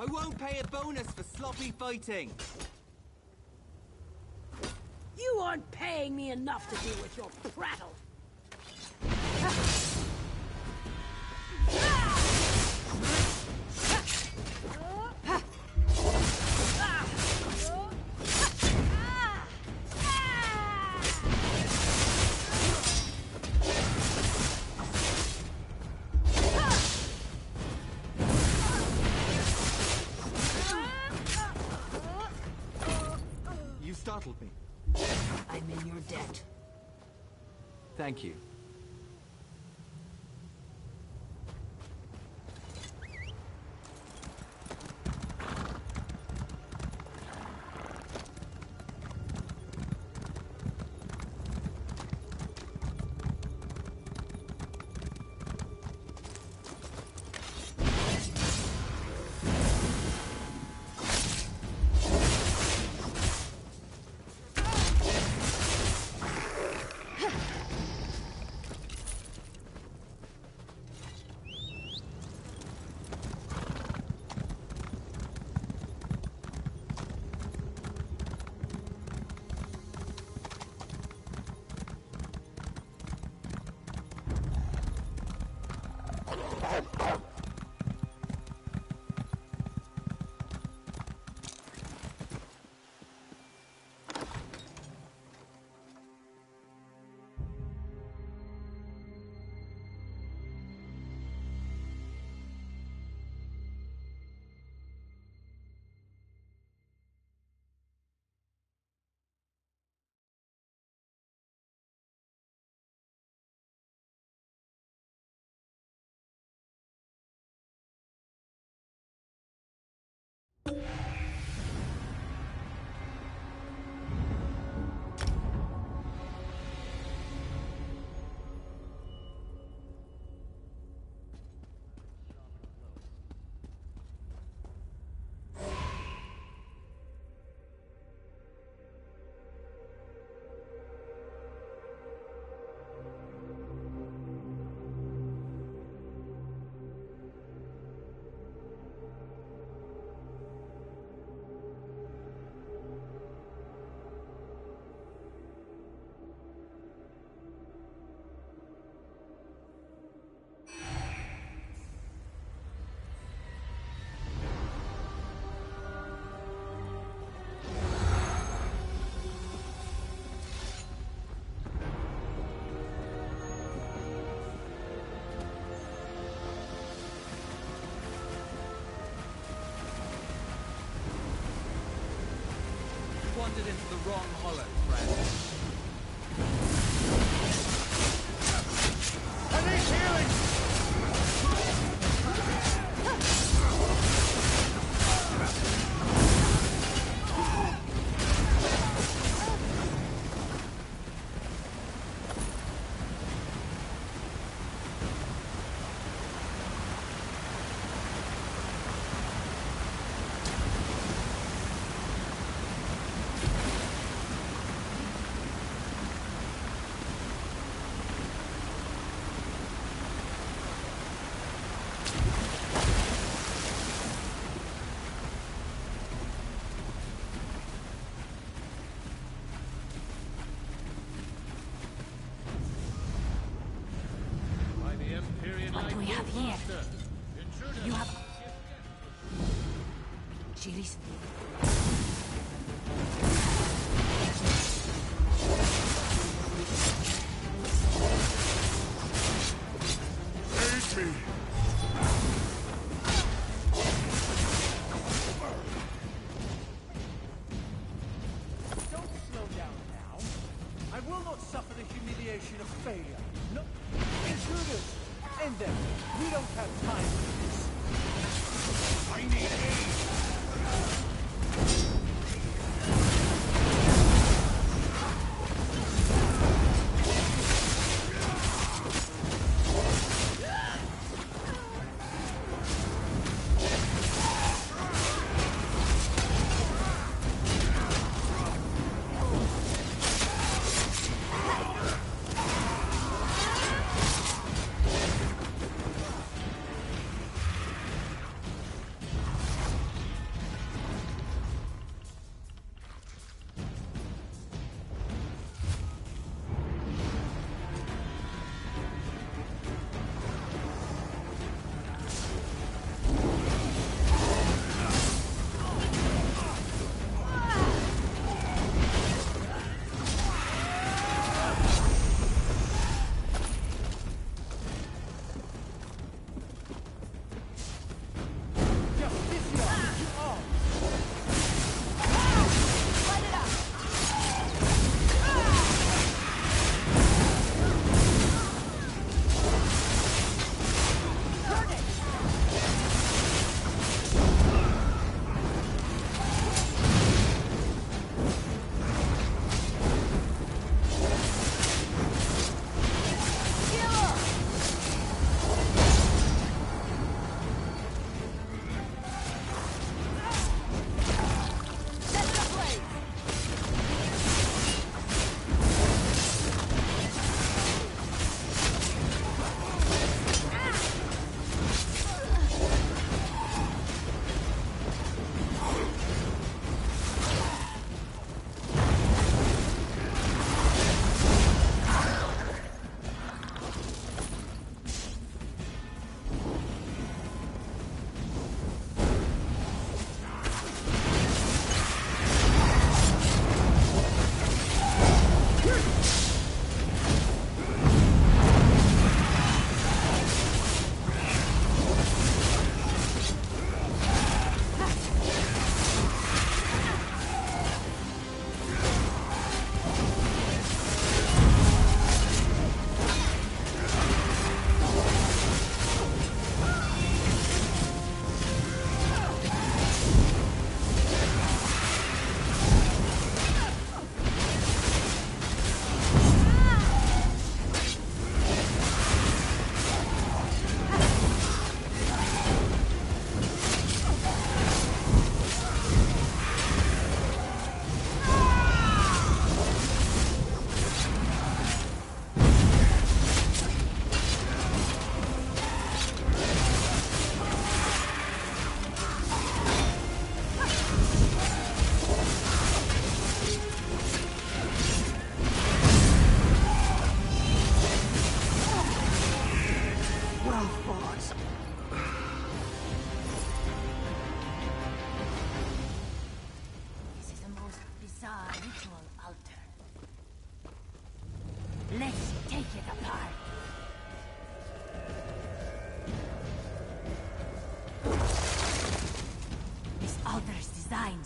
I won't pay a bonus for sloppy fighting. You aren't paying me enough to deal with your prattle. You startled me. I'm in your debt. Thank you. Wandered into the wrong hollow, friend. I need healing! What do we have here? You have... Chili's. Aid me! Don't slow down now. I will not suffer the humiliation of failure. No, intruders! End them. We don't have time for this. I need aid!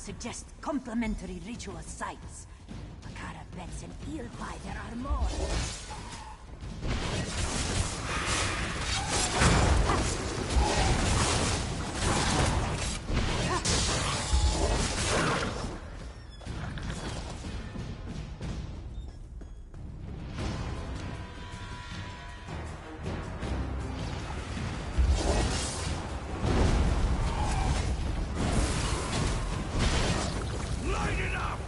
suggest complementary ritual sites. Makara bets an eel pie there are more. Light it up!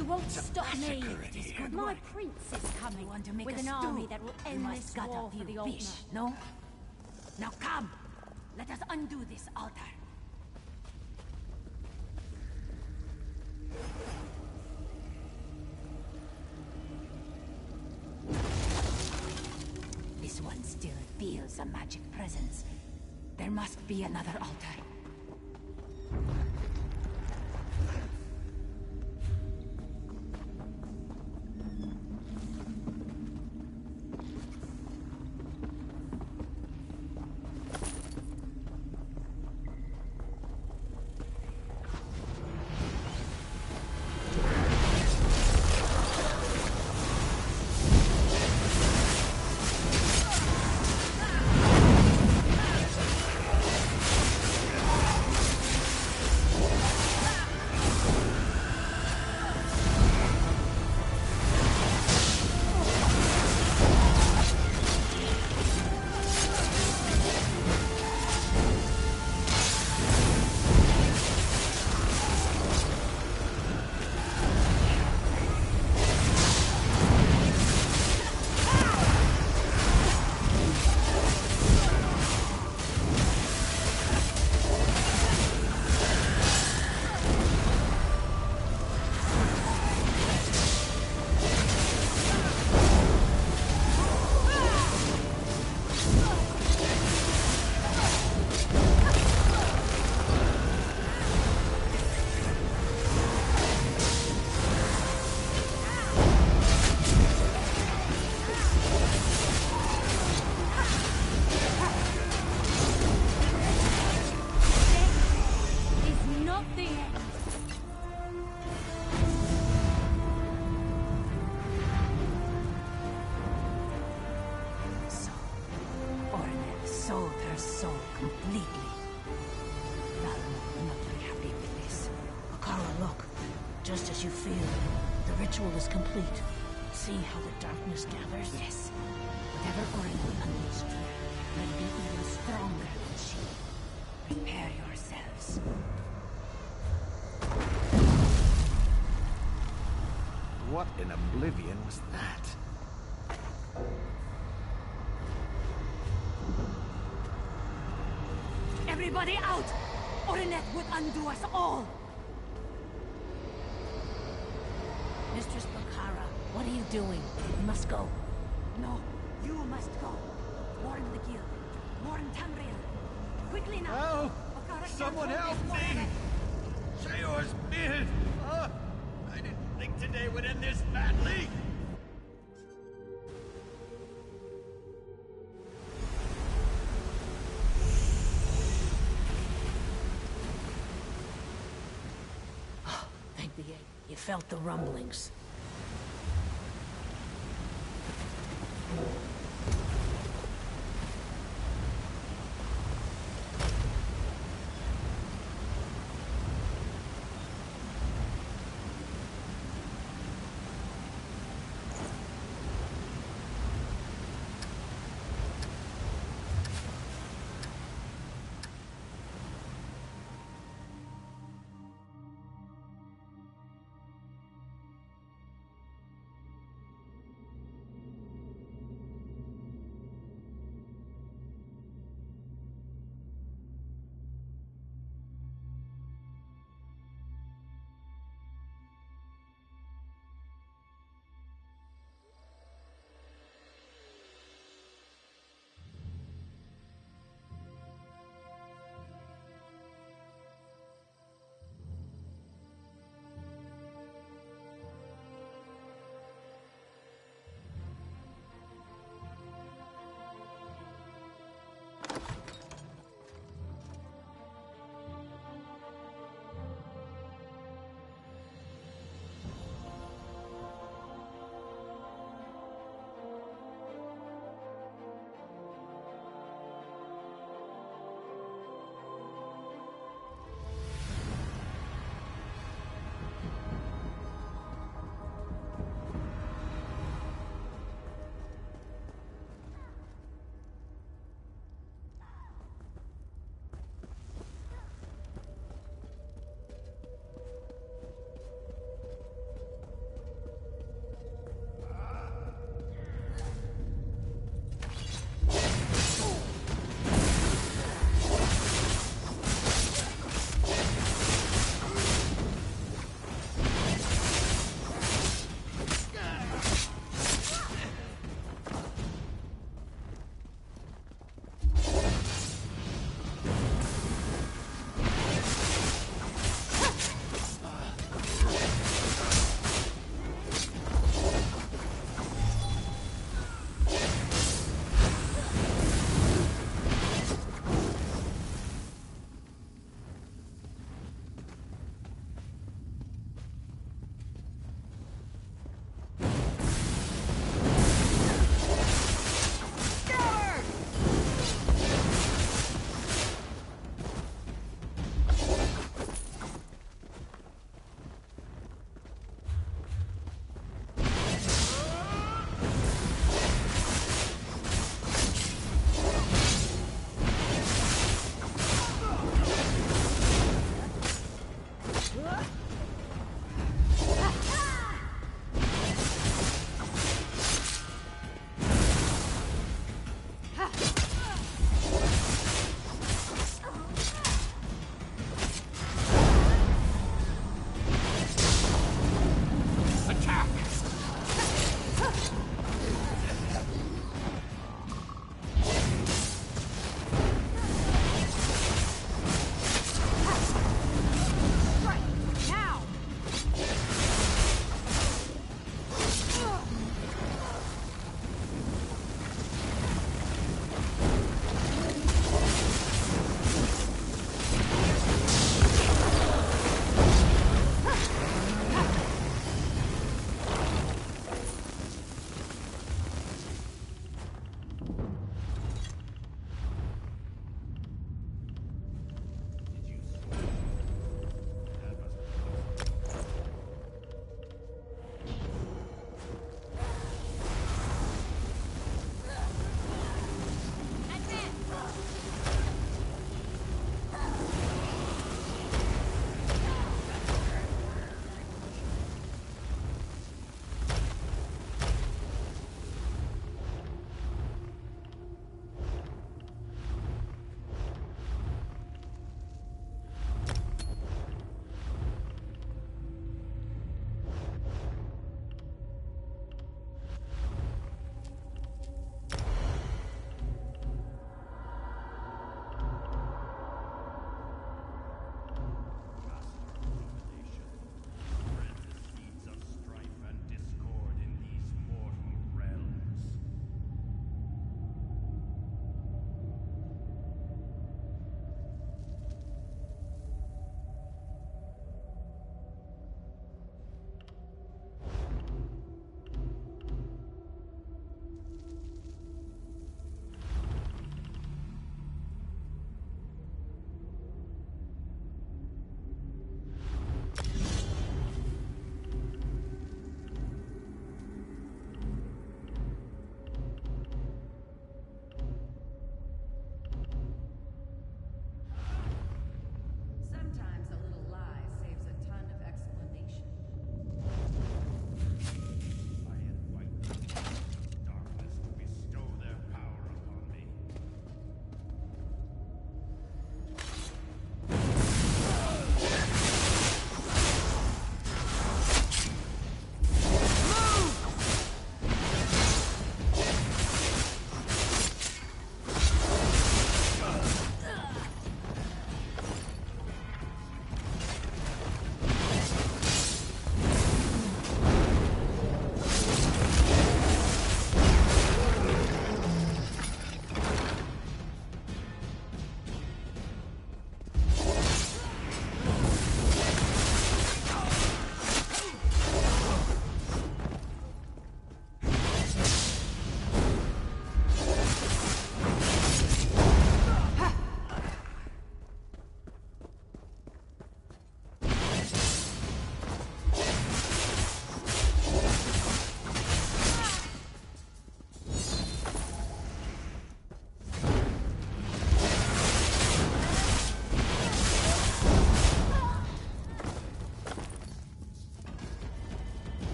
You won't stop me. Good My work. prince is coming You want to make with a an stew? army that will You end must this gut war a for the few Altmer. fish, no? Now come! Let us undo this altar. This one still feels a magic presence. There must be another altar. Is not the end. So, Ornette sold her soul completely. Valmont will not be happy with this. Akara, look. Just as you feel, the ritual is complete. See how the darkness gathers? Yes. Whatever Ornette unleashed here may be even stronger than she. Prepare yourselves. What in oblivion was that? Everybody out! Ornette would undo us all! Mistress Bakara, what are you doing? We must go. No, you must go. Warn the guild. Warn Tamriel. Quickly now! Help! Bakara can't Someone hold help this me! forever. Shayor's beard! I didn't think today would end this badly! Thank the egg. You felt the rumblings.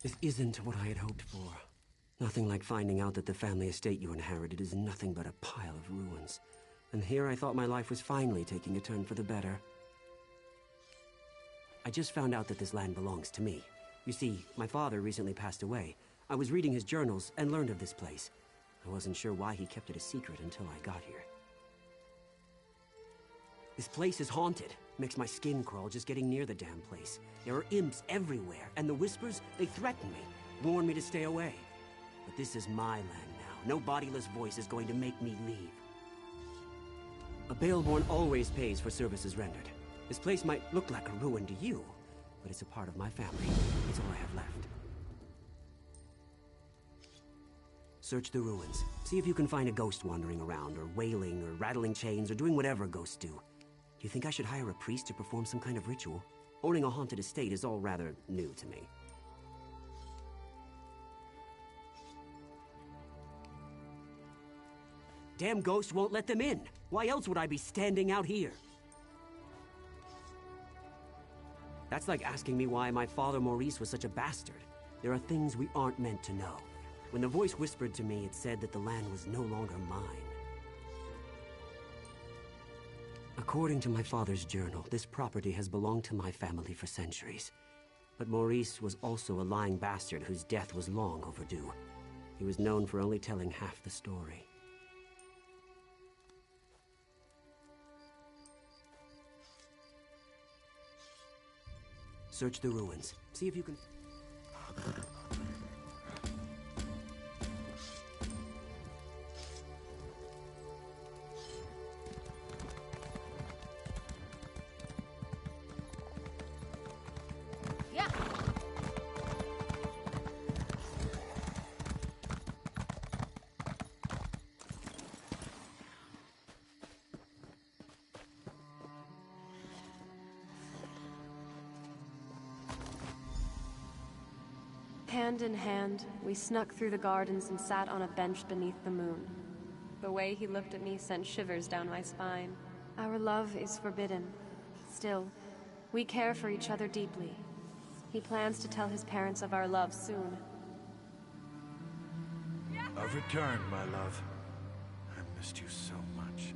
This isn't what I had hoped for. Nothing like finding out that the family estate you inherited is nothing but a pile of ruins. And here I thought my life was finally taking a turn for the better. I just found out that this land belongs to me. You see, my father recently passed away. I was reading his journals and learned of this place. I wasn't sure why he kept it a secret until I got here. This place is haunted. Makes my skin crawl just getting near the damn place. There are imps everywhere, and the whispers, they threaten me, warn me to stay away. But this is my land now. No bodiless voice is going to make me leave. A Baelborn always pays for services rendered. This place might look like a ruin to you, but it's a part of my family. It's all I have left. Search the ruins. See if you can find a ghost wandering around, or wailing, or rattling chains, or doing whatever ghosts do. Do you think I should hire a priest to perform some kind of ritual? Owning a haunted estate is all rather new to me. Damn ghost won't let them in. Why else would I be standing out here? That's like asking me why my father Maurice was such a bastard. There are things we aren't meant to know. When the voice whispered to me, it said that the land was no longer mine. According to my father's journal, this property has belonged to my family for centuries. But Maurice was also a lying bastard whose death was long overdue. He was known for only telling half the story. Search the ruins. See if you can... Hand in hand, we snuck through the gardens and sat on a bench beneath the moon. The way he looked at me sent shivers down my spine. Our love is forbidden. Still, we care for each other deeply. He plans to tell his parents of our love soon. I've returned, my love. I missed you so much.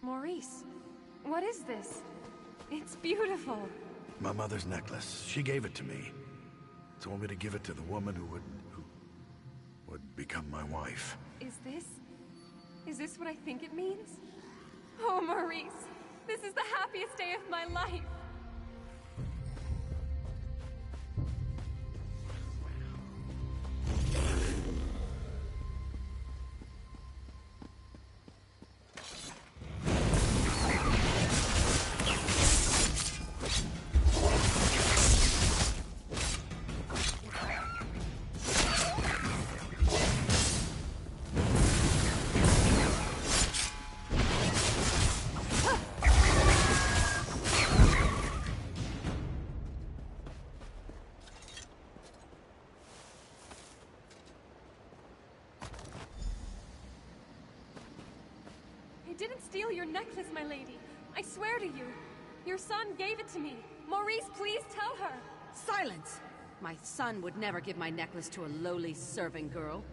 Maurice, what is this? It's beautiful. My mother's necklace. She gave it to me. Told me to give it to the woman who would become my wife. Is this what I think it means? Oh, Maurice, this is the happiest day of my life. I didn't steal your necklace, my lady. I swear to you. Your son gave it to me. Maurice, please tell her. Silence! My son would never give my necklace to a lowly serving girl.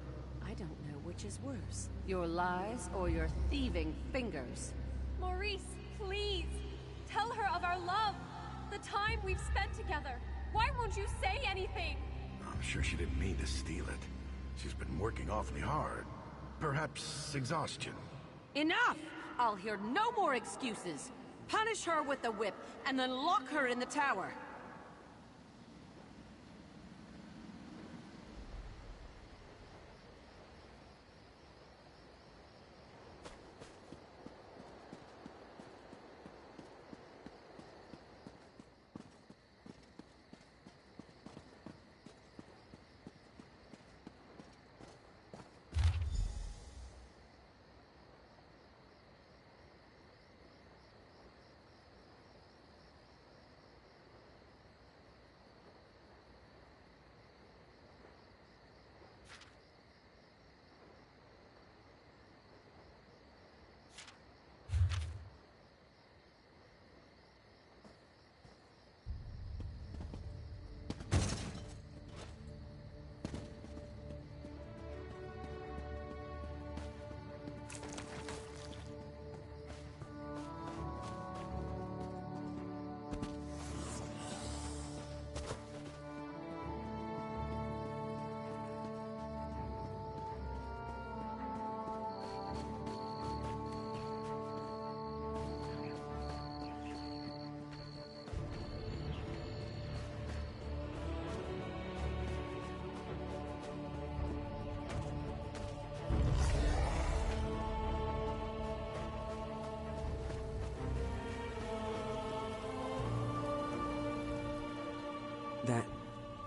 I don't know which is worse, your lies or your thieving fingers. Maurice, please. Tell her of our love. The time we've spent together. Why won't you say anything? I'm sure she didn't mean to steal it. She's been working awfully hard. Perhaps exhaustion. Enough! I'll hear no more excuses. Punish her with the whip, and then lock her in the tower.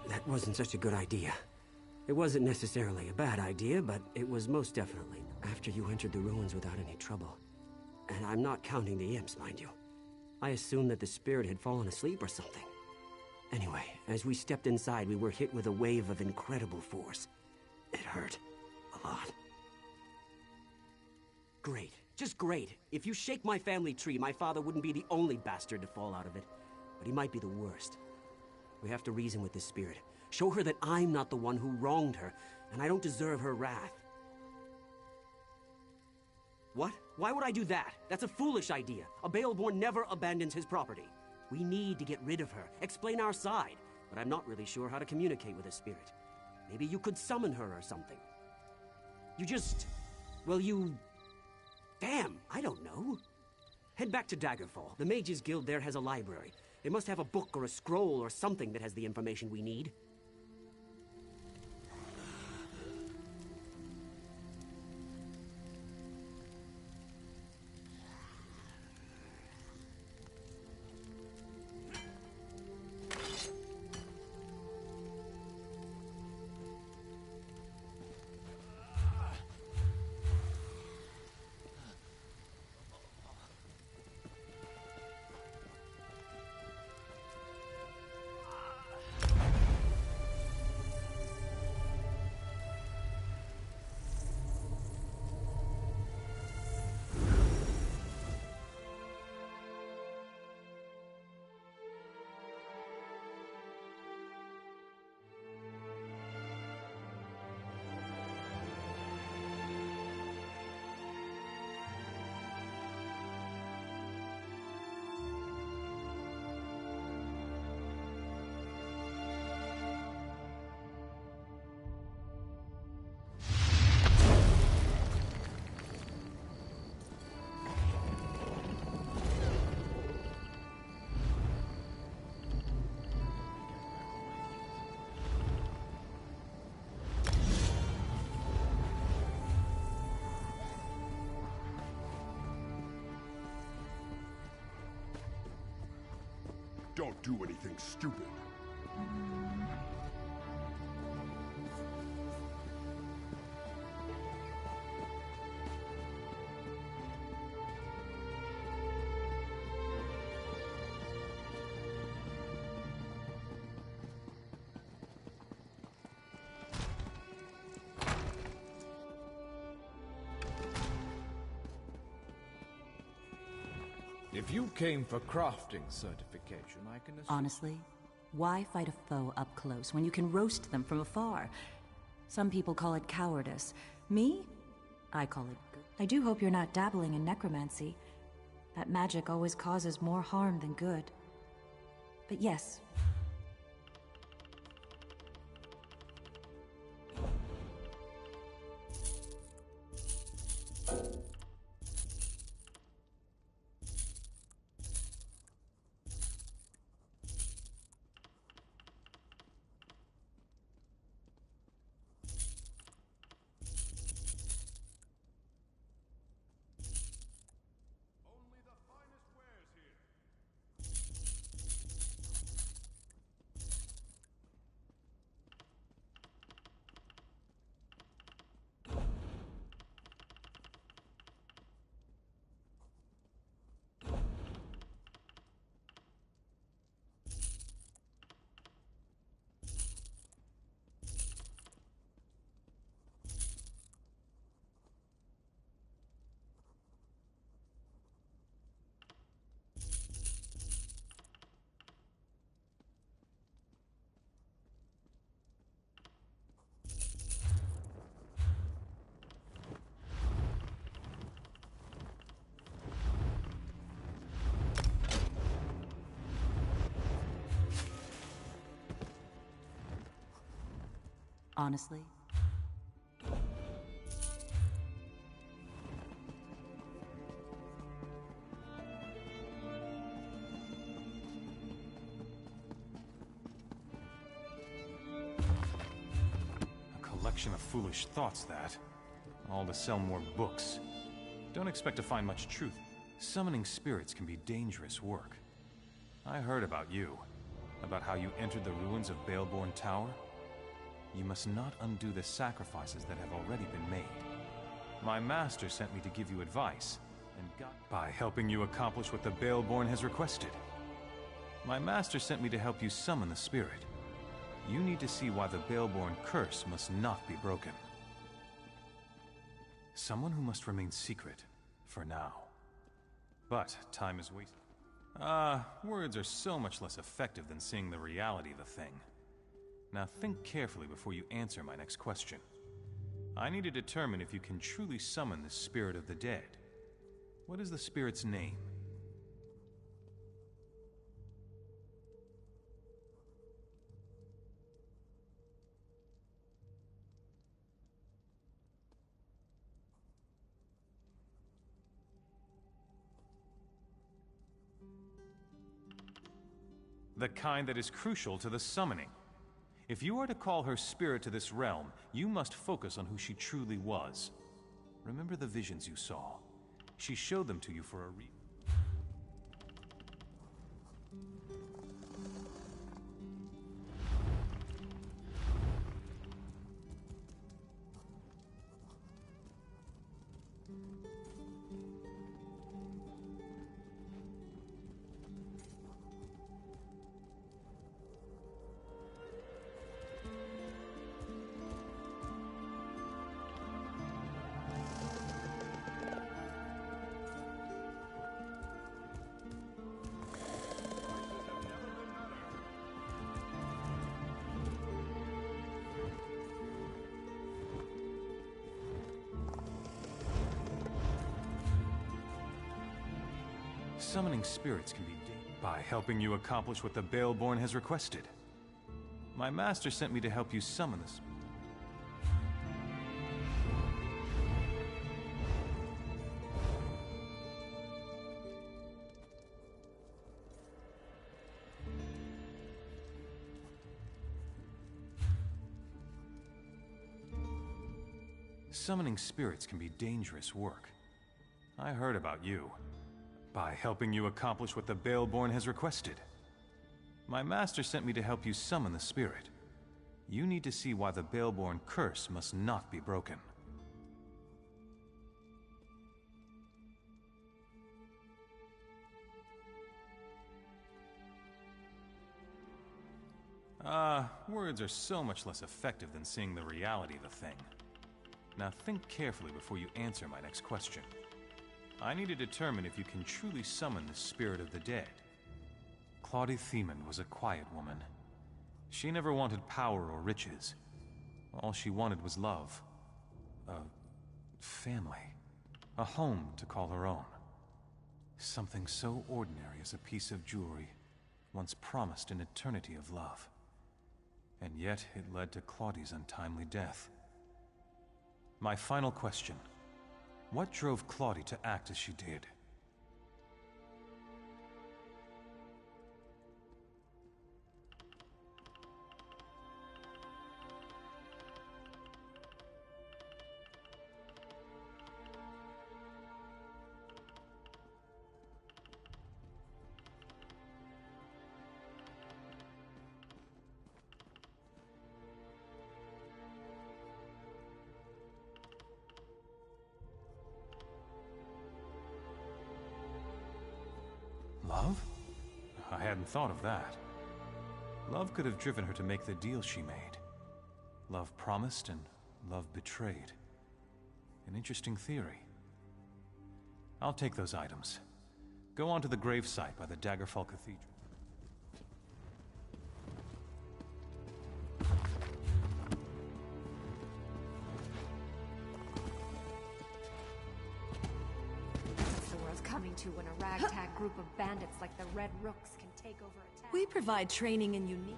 That wasn't such a good idea. It wasn't necessarily a bad idea, but it was most definitely after you entered the ruins without any trouble. And I'm not counting the imps, mind you. I assumed that the spirit had fallen asleep or something. Anyway, as we stepped inside, we were hit with a wave of incredible force. It hurt. A lot. Great. Just great. If you shake my family tree, my father wouldn't be the only bastard to fall out of it. But he might be the worst. We have to reason with this spirit. Show her that I'm not the one who wronged her, and I don't deserve her wrath. What? Why would I do that? That's a foolish idea. A Baelborn never abandons his property. We need to get rid of her, explain our side, but I'm not really sure how to communicate with a spirit. Maybe you could summon her or something. You just... well, you... damn, I don't know. Head back to Daggerfall. The Mages Guild there has a library. They must have a book or a scroll or something that has the information we need. Don't do anything stupid. If you came for crafting certification, I can assume... Honestly, why fight a foe up close when you can roast them from afar? Some people call it cowardice. Me? I call it good. I do hope you're not dabbling in necromancy. That magic always causes more harm than good. But yes. Honestly? A collection of foolish thoughts, that. All to sell more books. Don't expect to find much truth. Summoning spirits can be dangerous work. I heard about you. About how you entered the ruins of Baleborn Tower. You must not undo the sacrifices that have already been made. My master sent me to give you advice, and by helping you accomplish what the Baleborn has requested. My master sent me to help you summon the spirit. You need to see why the Baleborn curse must not be broken. Someone who must remain secret, for now. But time is wasted. Words are so much less effective than seeing the reality of the thing. Now think carefully before you answer my next question. I need to determine if you can truly summon the spirit of the dead. What is the spirit's name? The kind that is crucial to the summoning. If you are to call her spirit to this realm, you must focus on who she truly was. Remember the visions you saw. She showed them to you for a reason. Summoning spirits can be done by helping you accomplish what the Baleborn has requested. My master sent me to help you summon the spirit. Summoning spirits can be dangerous work. I heard about you. By helping you accomplish what the Baleborn has requested. My master sent me to help you summon the spirit. You need to see why the Baleborn curse must not be broken. Words are so much less effective than seeing the reality of the thing. Now think carefully before you answer my next question. I need to determine if you can truly summon the spirit of the dead. Claudie Thiemann was a quiet woman. She never wanted power or riches. All she wanted was love. A family. A home to call her own. Something so ordinary as a piece of jewelry, once promised an eternity of love. And yet it led to Claudie's untimely death. My final question. What drove Claudie to act as she did? Love? I hadn't thought of that. Love could have driven her to make the deal she made. Love promised and love betrayed. An interesting theory. I'll take those items. Go on to the gravesite by the Daggerfall Cathedral. To when a ragtag group of bandits like the Red Rooks can take over a town. We provide training in unique...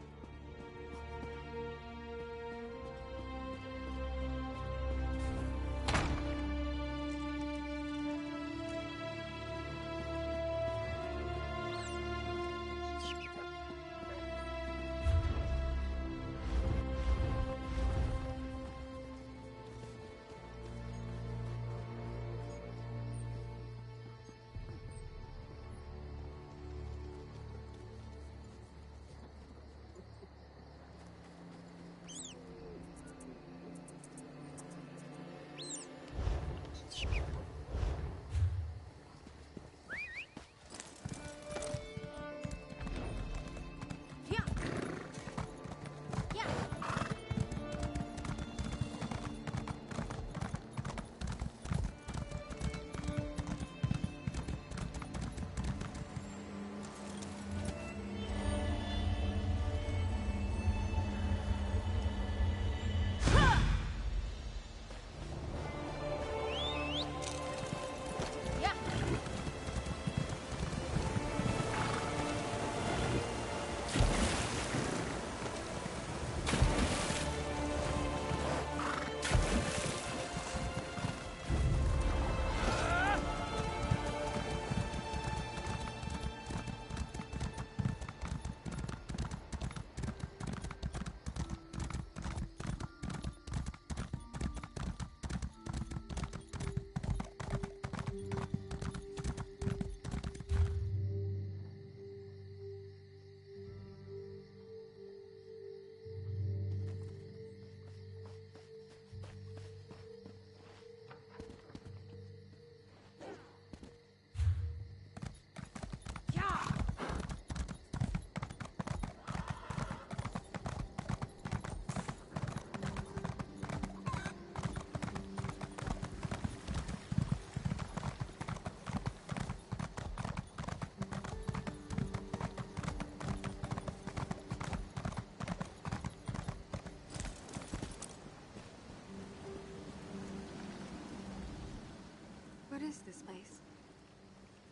is this place?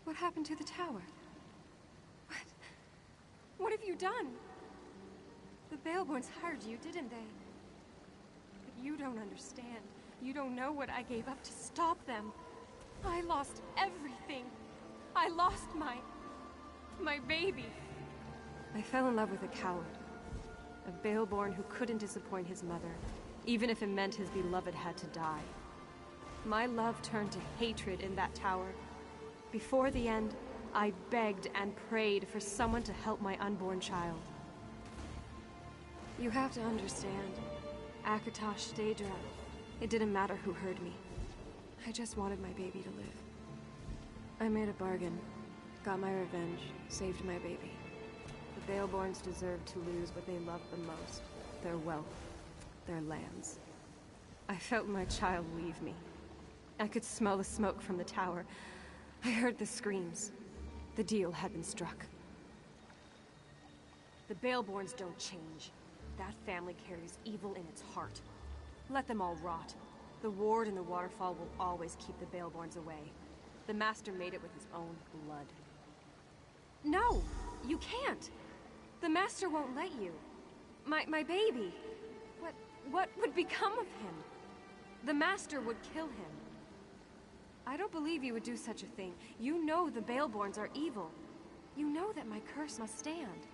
What happened to the tower? What have you done? The Baleborns hired you, didn't they? But you don't understand. You don't know what I gave up to stop them. I lost everything. I lost my baby. I fell in love with a coward. A Baleborn who couldn't disappoint his mother, even if it meant his beloved had to die. My love turned to hatred in that tower. Before the end, I begged and prayed for someone to help my unborn child. You have to understand, Akatosh, Daedra, it didn't matter who heard me. I just wanted my baby to live. I made a bargain, got my revenge, saved my baby. The Baleborns deserved to lose what they loved the most, their wealth, their lands. I felt my child leave me. I could smell the smoke from the tower. I heard the screams. The deal had been struck. The Baleborns don't change. That family carries evil in its heart. Let them all rot. The ward and the waterfall will always keep the Baleborns away. The Master made it with his own blood. No! You can't! The Master won't let you. My baby. What would become of him? The Master would kill him. I don't believe you would do such a thing. You know the Baleborns are evil. You know that my curse must stand.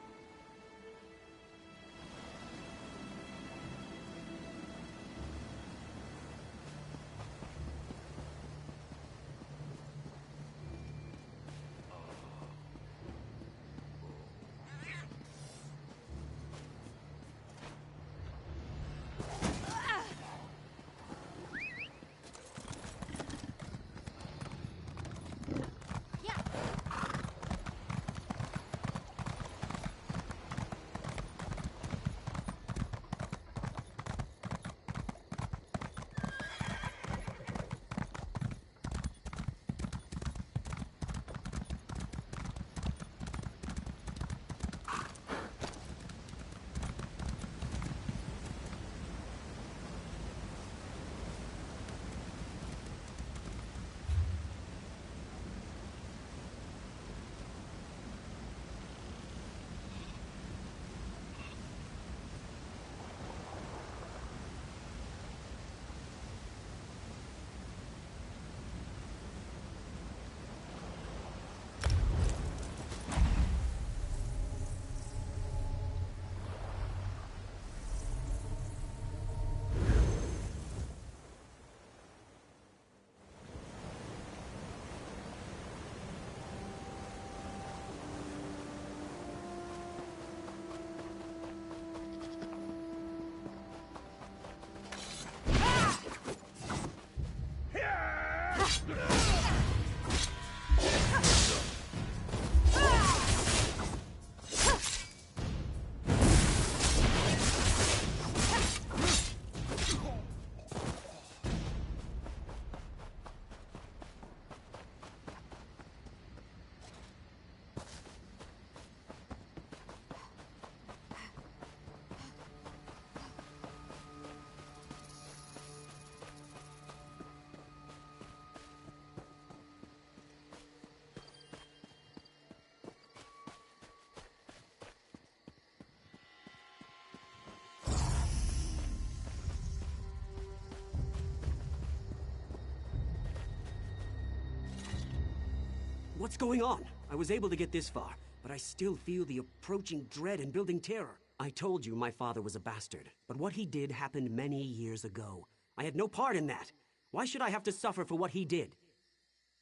What's going on? I was able to get this far, but I still feel the approaching dread and building terror. I told you my father was a bastard, but what he did happened many years ago. I had no part in that. Why should I have to suffer for what he did?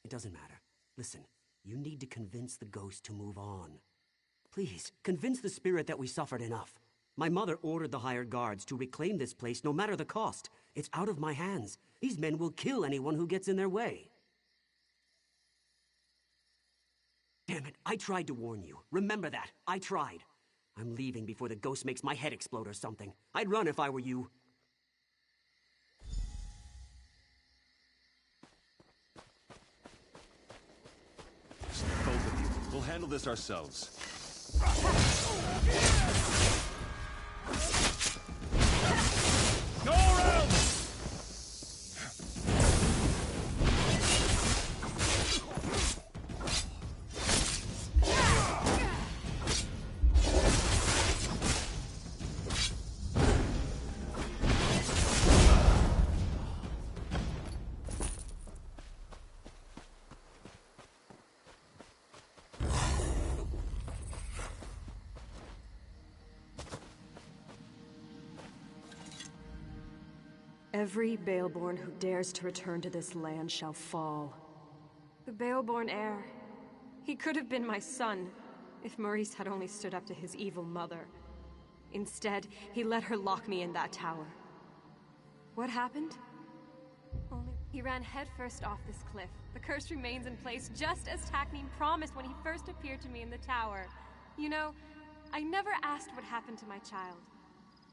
It doesn't matter. Listen, you need to convince the ghost to move on. Please, convince the spirit that we suffered enough. My mother ordered the hired guards to reclaim this place no matter the cost. It's out of my hands. These men will kill anyone who gets in their way. Damn it, I tried to warn you. Remember that. I tried. I'm leaving before the ghost makes my head explode or something. I'd run if I were you. Both of you. We'll handle this ourselves. Go around! Every Baleborn who dares to return to this land shall fall. The Baleborn heir. He could have been my son, if Maurice had only stood up to his evil mother. Instead, he let her lock me in that tower. What happened? Only he ran headfirst off this cliff. The curse remains in place, just as Taknim promised when he first appeared to me in the tower. You know, I never asked what happened to my child.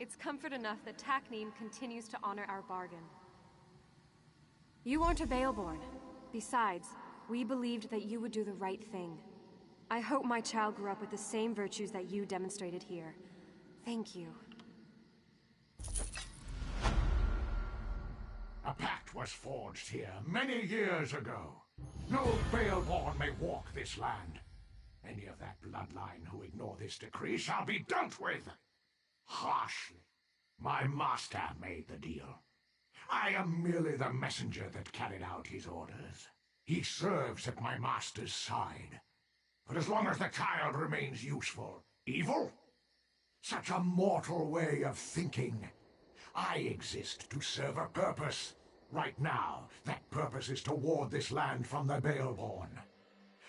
It's comfort enough that Taknim continues to honor our bargain. You aren't a Baleborn. Besides, we believed that you would do the right thing. I hope my child grew up with the same virtues that you demonstrated here. Thank you. A pact was forged here many years ago. No Baleborn may walk this land. Any of that bloodline who ignore this decree shall be dealt with harshly. My master made the deal. I am merely the messenger that carried out his orders. He serves at my master's side. But as long as the child remains useful, evil? Such a mortal way of thinking. I exist to serve a purpose. Right now, that purpose is to ward this land from the Baleborn.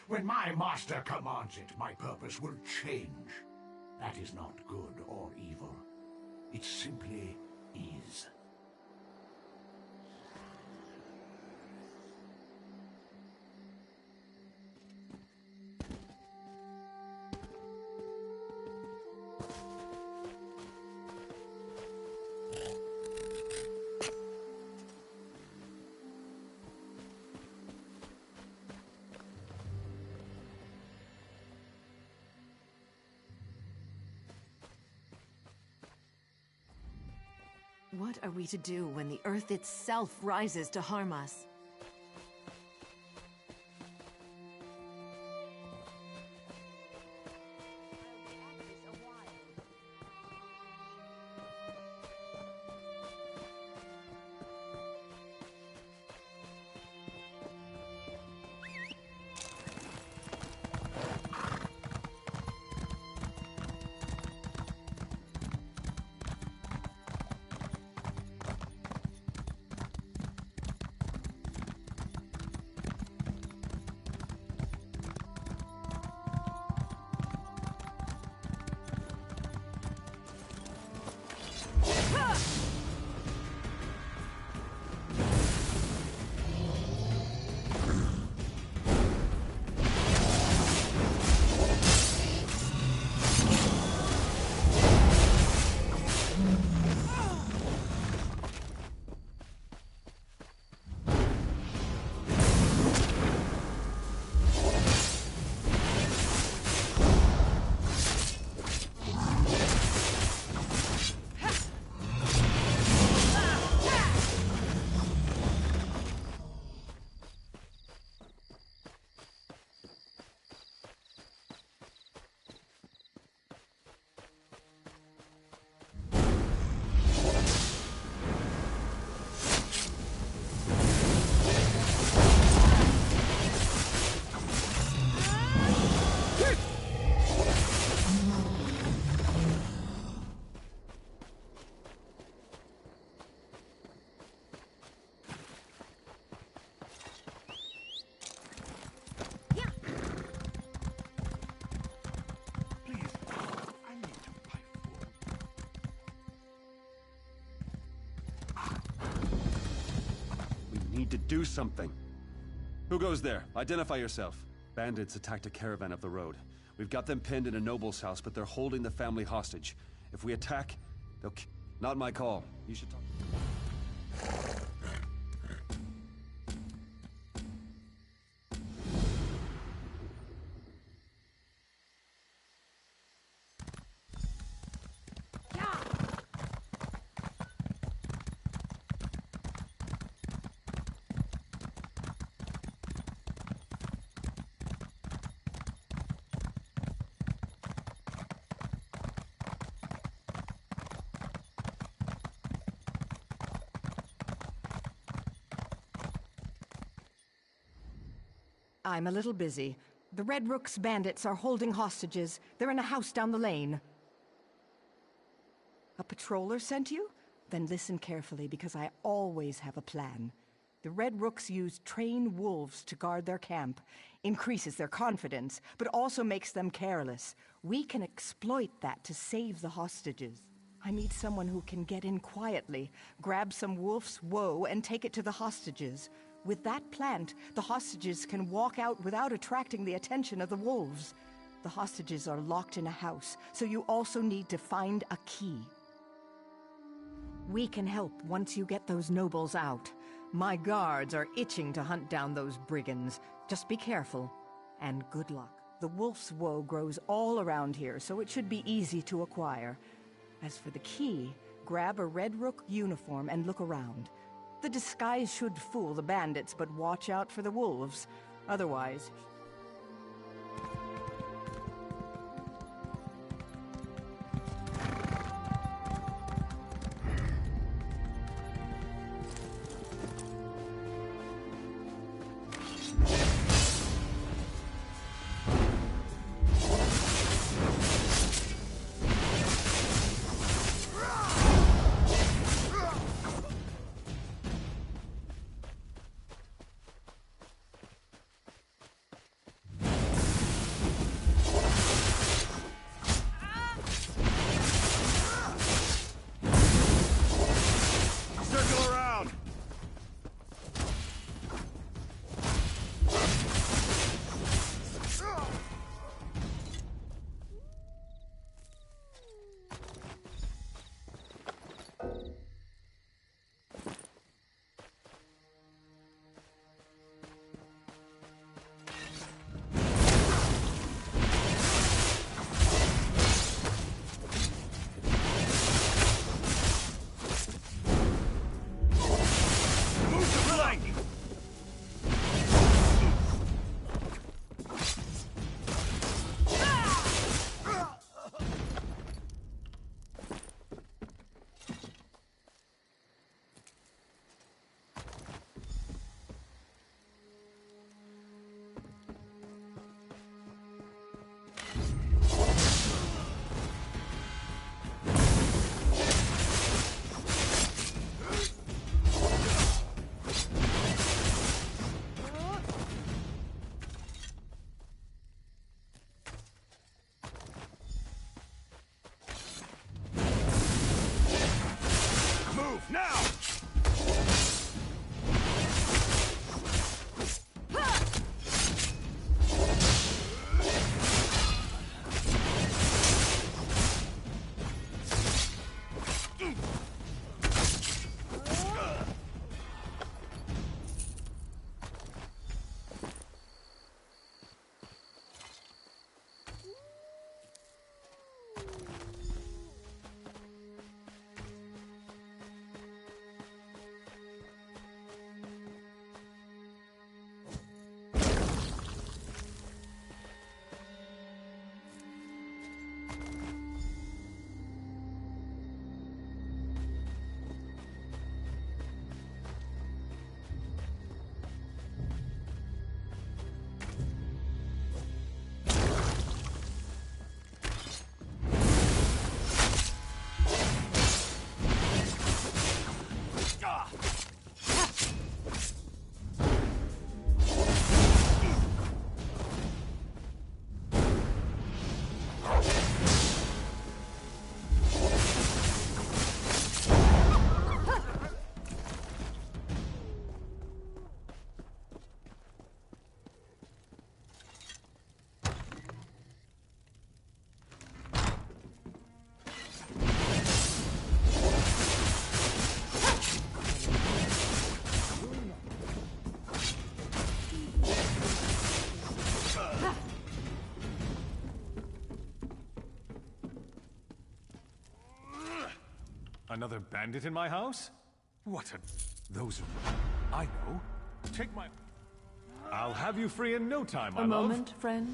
When my master commands it, my purpose will change. That is not good or evil. It simply is. What are we to do when the Earth itself rises to harm us? Need to do something. Who goes there? Identify yourself. Bandits attacked a caravan up the road. We've got them pinned in a noble's house, but they're holding the family hostage. If we attack, they'll Not my call. You should talk. I'm a little busy. The Red Rook's bandits are holding hostages. They're in a house down the lane. A patroller sent you? Then listen carefully, because I always have a plan. The Red Rooks use trained wolves to guard their camp. Increases their confidence, but also makes them careless. We can exploit that to save the hostages. I need someone who can get in quietly, grab some wolf's woe, and take it to the hostages. With that plant, the hostages can walk out without attracting the attention of the wolves. The hostages are locked in a house, so you also need to find a key. We can help once you get those nobles out. My guards are itching to hunt down those brigands. Just be careful, and good luck. The wolf's woe grows all around here, so it should be easy to acquire. As for the key, grab a Red Rook uniform and look around. The disguise should fool the bandits, but watch out for the wolves. Otherwise... Another bandit in my house? What a... Those are... I know. Take my... I'll have you free in no time, my love. A moment, friend.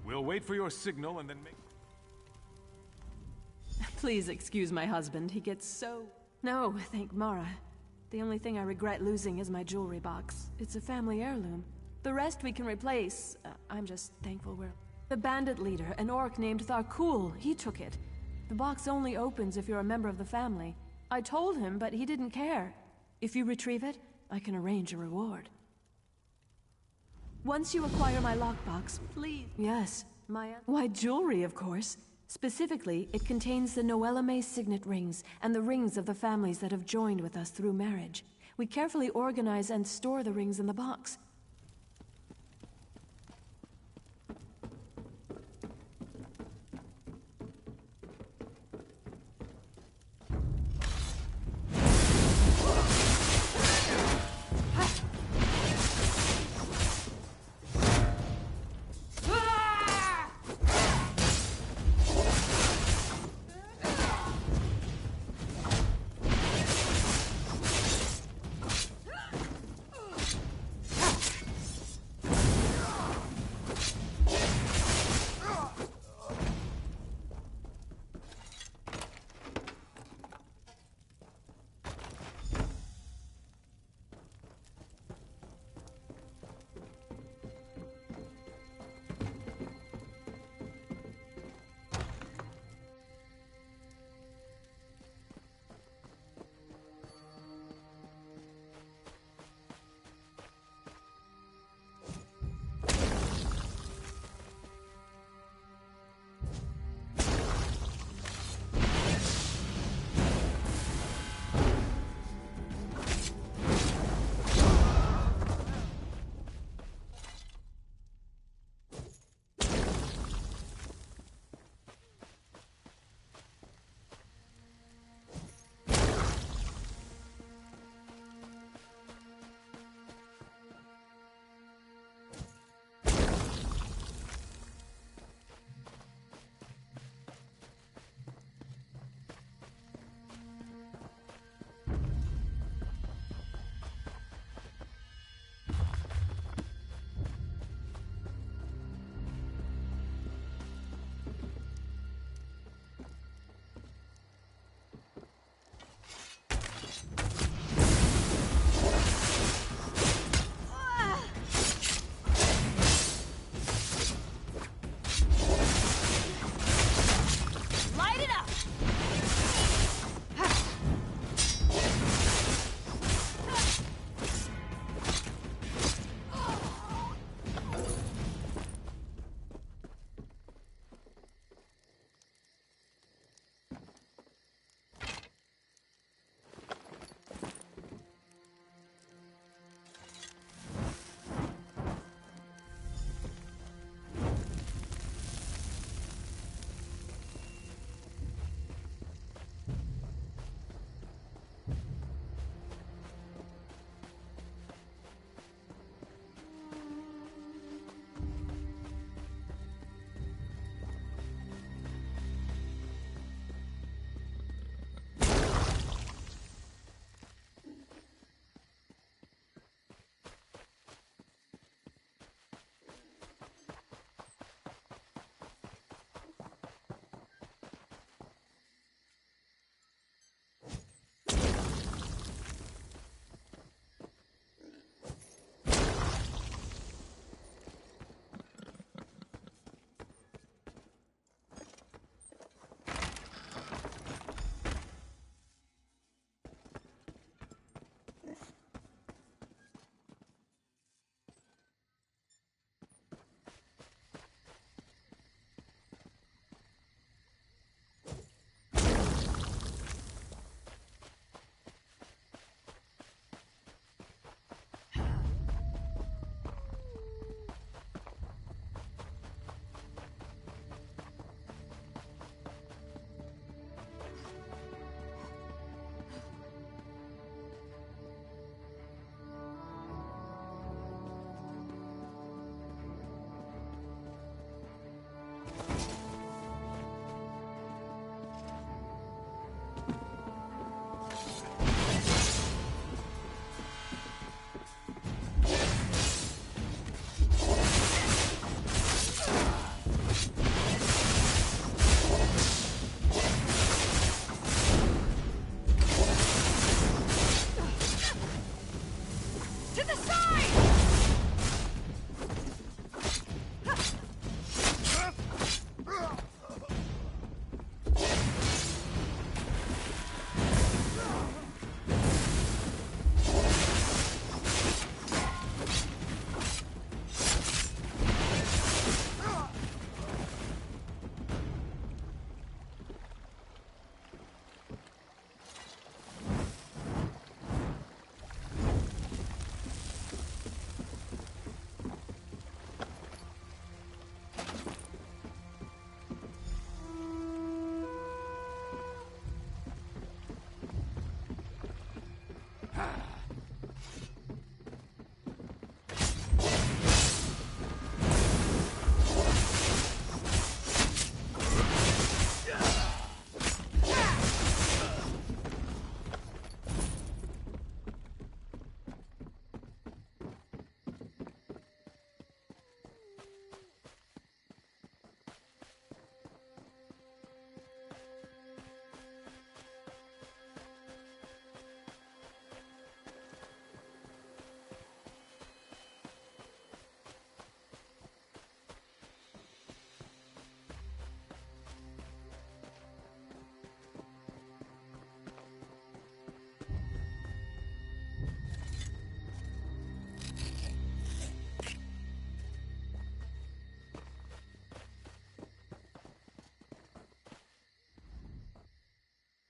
We'll wait for your signal and then make... Please excuse my husband. He gets so... No, thank Mara. The only thing I regret losing is my jewelry box. It's a family heirloom. The rest we can replace. I'm just thankful we're... The bandit leader, an orc named Tharkul, he took it. The box only opens if you're a member of the family. I told him, but he didn't care. If you retrieve it, I can arrange a reward. Once you acquire my lockbox, please... Yes. Why, jewelry, of course. Specifically, it contains the Noella May signet rings and the rings of the families that have joined with us through marriage. We carefully organize and store the rings in the box.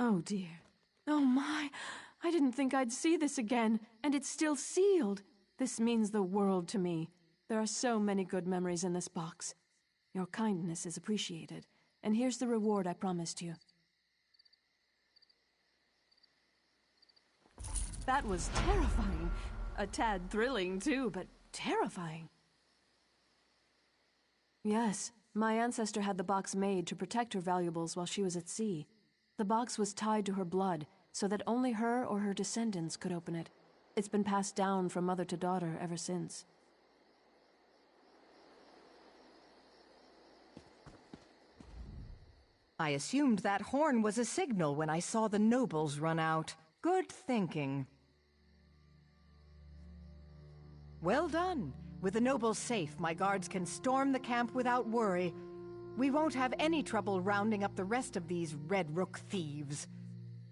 Oh dear. Oh my, I didn't think I'd see this again, and it's still sealed. This means the world to me. There are so many good memories in this box. Your kindness is appreciated, and here's the reward I promised you. That was terrifying. A tad thrilling, too, but terrifying. Yes, my ancestor had the box made to protect her valuables while she was at sea. The box was tied to her blood, so that only her or her descendants could open it. It's been passed down from mother to daughter ever since. I assumed that horn was a signal when I saw the nobles run out. Good thinking. Well done. With the nobles safe, my guards can storm the camp without worry. We won't have any trouble rounding up the rest of these Red Rook thieves.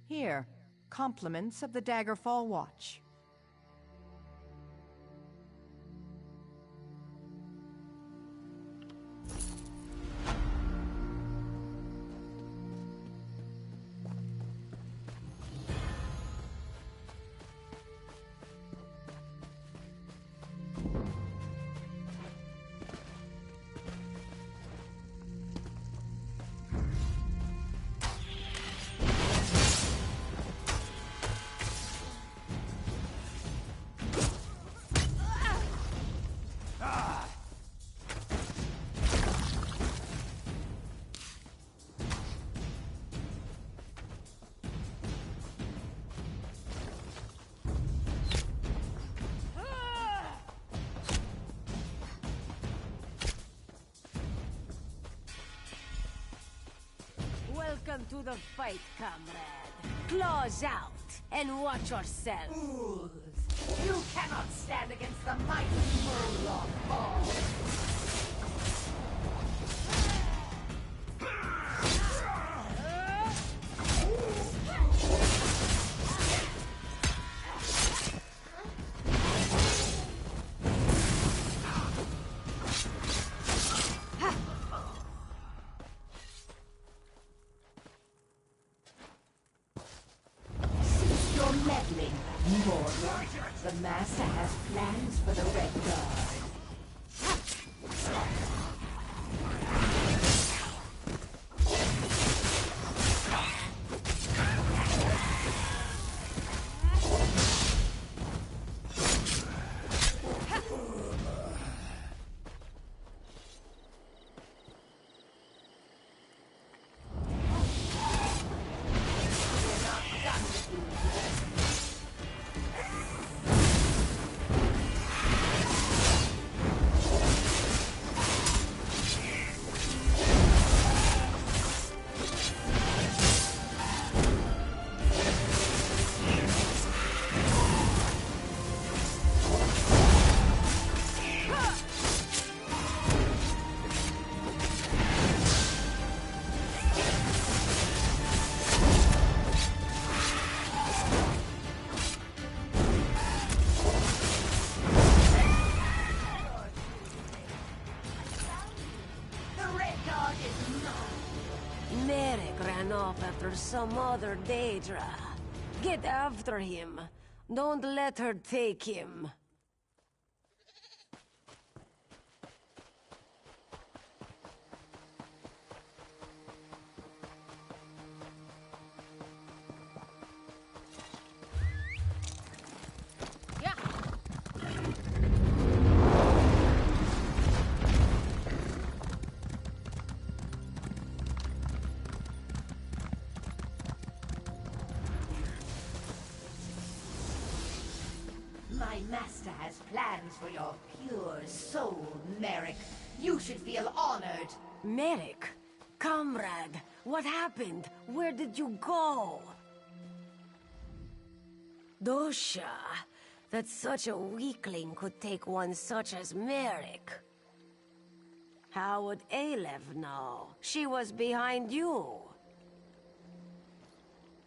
Here, compliments of the Daggerfall Watch. Welcome to the fight, comrade. Claws out, and watch yourself. Fools! You cannot stand against the mighty Moloch Ball! The Master has plans for the Red Guard. After some other Daedra. Get after him. Don't let her take him. My master has plans for your pure soul, Merrick. You should feel honored. Merrick? Comrade, what happened? Where did you go? Dosha, that such a weakling could take one such as Merrick. How would Alev know? She was behind you.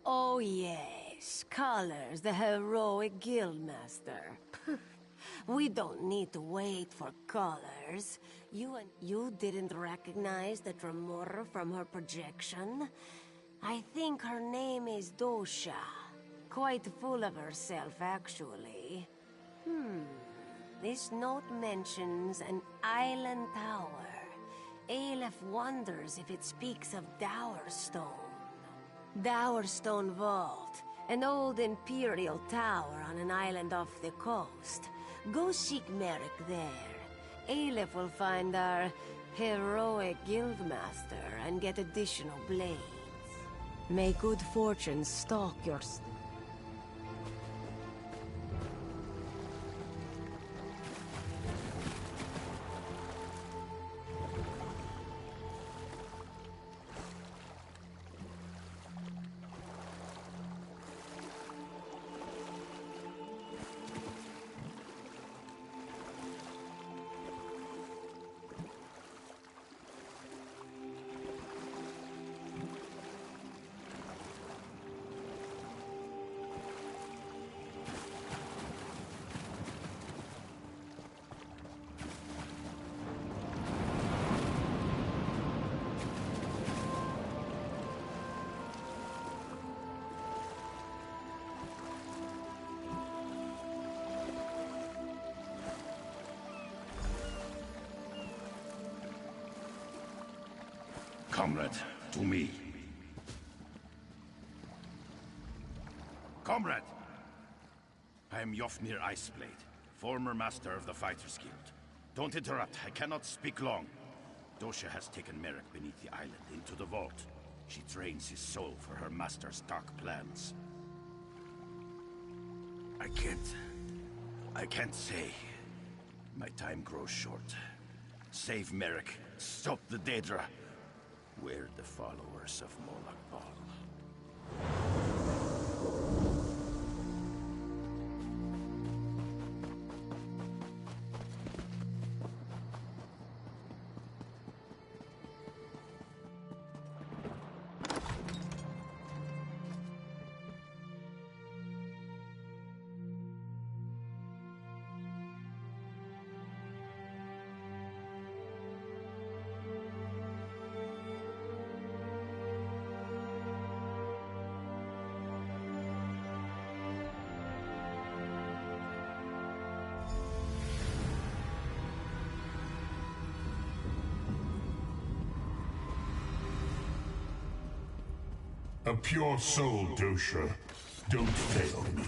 Oh yes, Colors, the heroic guildmaster. We don't need to wait for Colors. You didn't recognize the Tremor from her projection? I think her name is Dosha. Quite full of herself, actually. This note mentions an island tower. Aleph wonders if it speaks of Dowerstone. Dowerstone Vault, an old imperial tower on an island off the coast. Go seek Merrick there. Aleph will find our heroic guildmaster and get additional blades. May good fortune stalk your... Comrade, to me. Comrade! I am Yofnir Iceblade, former master of the Fighters Guild. Don't interrupt, I cannot speak long. Dosha has taken Merrick beneath the island into the vault. She trains his soul for her master's dark plans. I can't say. My time grows short. Save Merrick, stop the Daedra. We're the followers of Moloch Ball. A pure soul, Dosha. Don't fail me.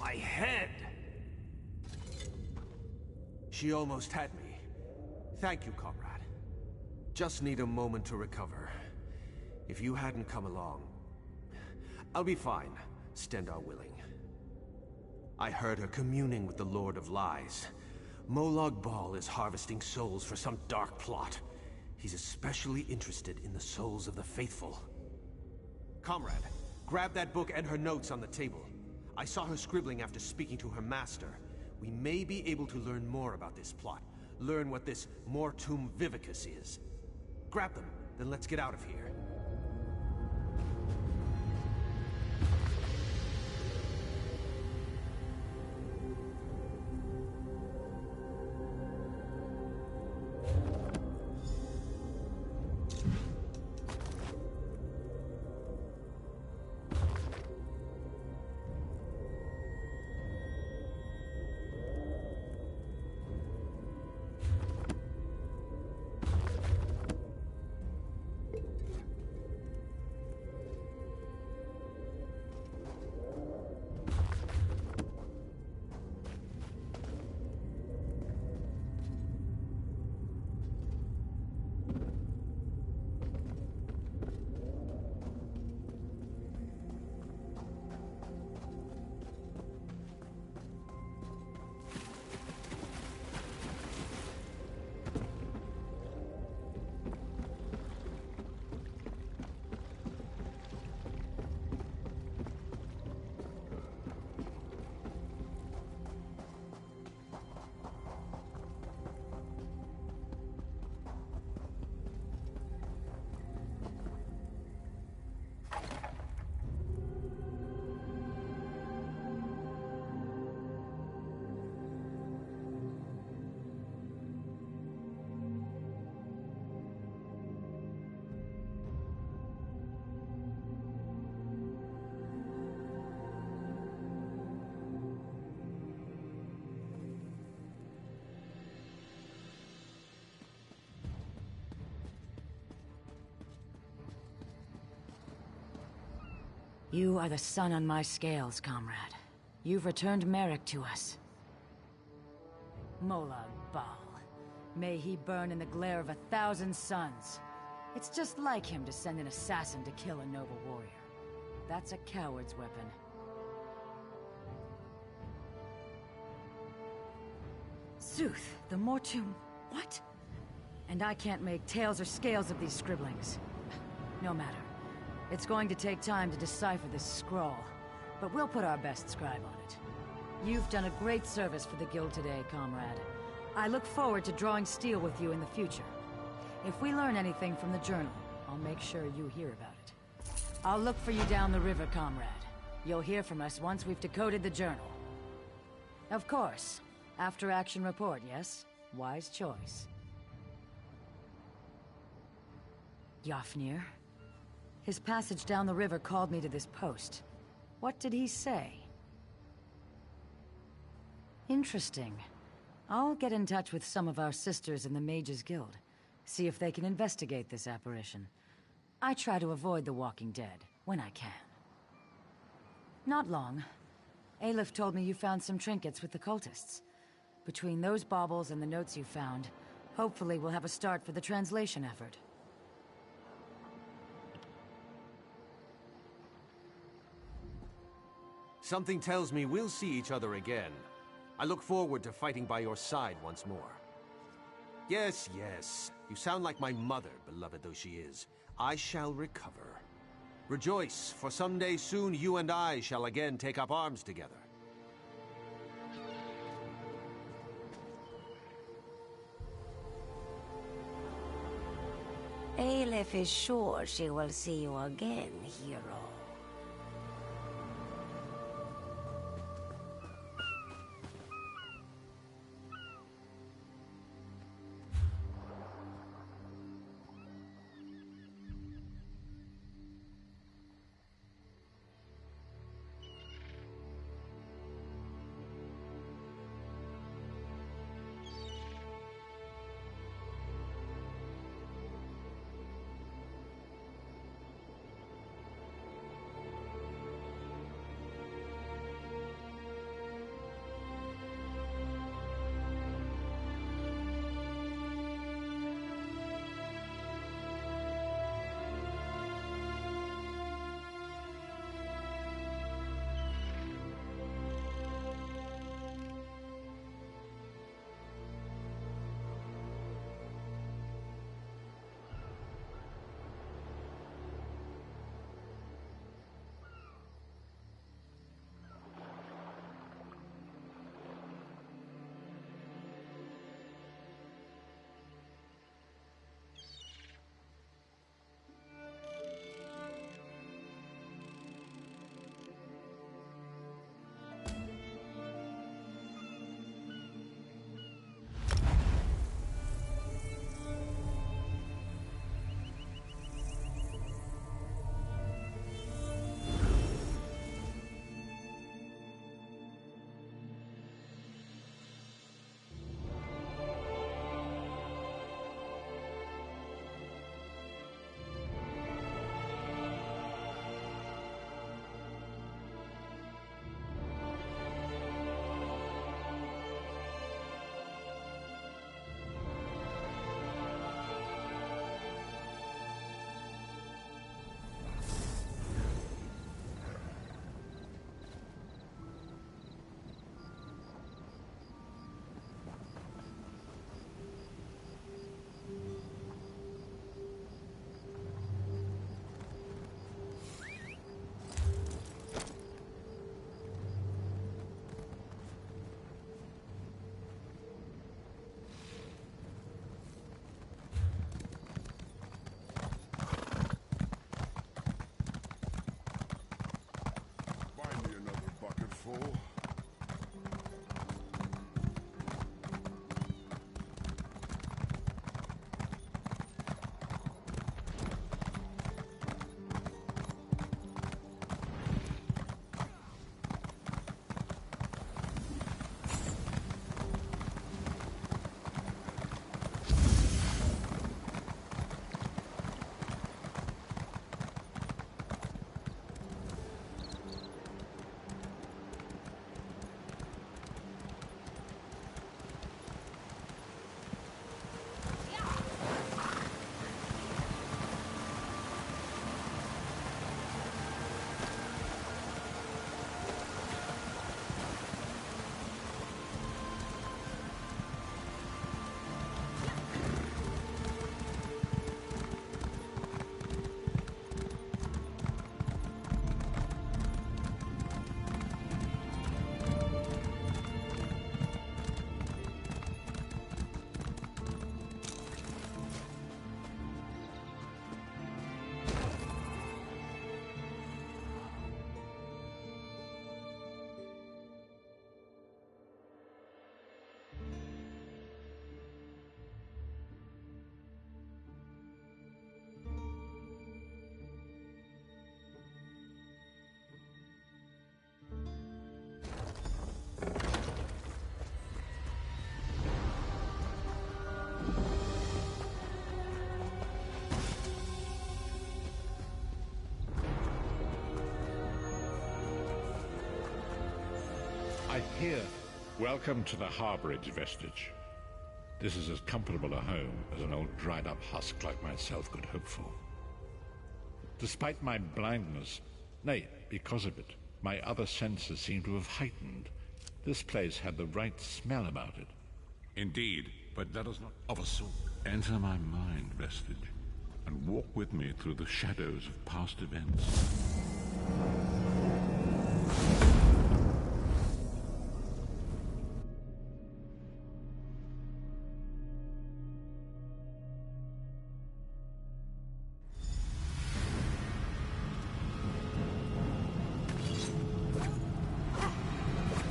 My head! She almost had me. Thank you, comrade. Just need a moment to recover. If you hadn't come along... I'll be fine, Stendar willing. I heard her communing with the Lord of Lies. Molag Bal is harvesting souls for some dark plot. He's especially interested in the souls of the faithful. Comrade, grab that book and her notes on the table. I saw her scribbling after speaking to her master. We may be able to learn more about this plot. Learn what this Mortum Vivicus is. Grab them, then let's get out of here. You are the sun on my scales, comrade. You've returned Merrick to us. Molag Bal. May he burn in the glare of 1,000 suns. It's just like him to send an assassin to kill a noble warrior. That's a coward's weapon. Sooth, the Mortum... what? And I can't make tails or scales of these scribblings. No matter. It's going to take time to decipher this scroll, but we'll put our best scribe on it. You've done a great service for the Guild today, comrade. I look forward to drawing steel with you in the future. If we learn anything from the journal, I'll make sure you hear about it. I'll look for you down the river, comrade. You'll hear from us once we've decoded the journal. Of course. After action report, yes? Wise choice. Yofnir. His passage down the river called me to this post. What did he say? Interesting. I'll get in touch with some of our sisters in the Mages Guild. See if they can investigate this apparition. I try to avoid the Walking Dead, when I can. Not long. Aleph told me you found some trinkets with the cultists. Between those baubles and the notes you found, hopefully we'll have a start for the translation effort. Something tells me we'll see each other again. I look forward to fighting by your side once more. Yes, yes. You sound like my mother, beloved though she is. I shall recover. Rejoice, for someday soon you and I shall again take up arms together. Aleph is sure she will see you again, hero. I hear. Welcome to the Harborage Vestige. This is as comfortable a home as an old dried-up husk like myself could hope for. Despite my blindness, nay, because of it, my other senses seem to have heightened. This place had the right smell about it. Indeed, but that is not of a sort. Enter my mind, Vestige, and walk with me through the shadows of past events.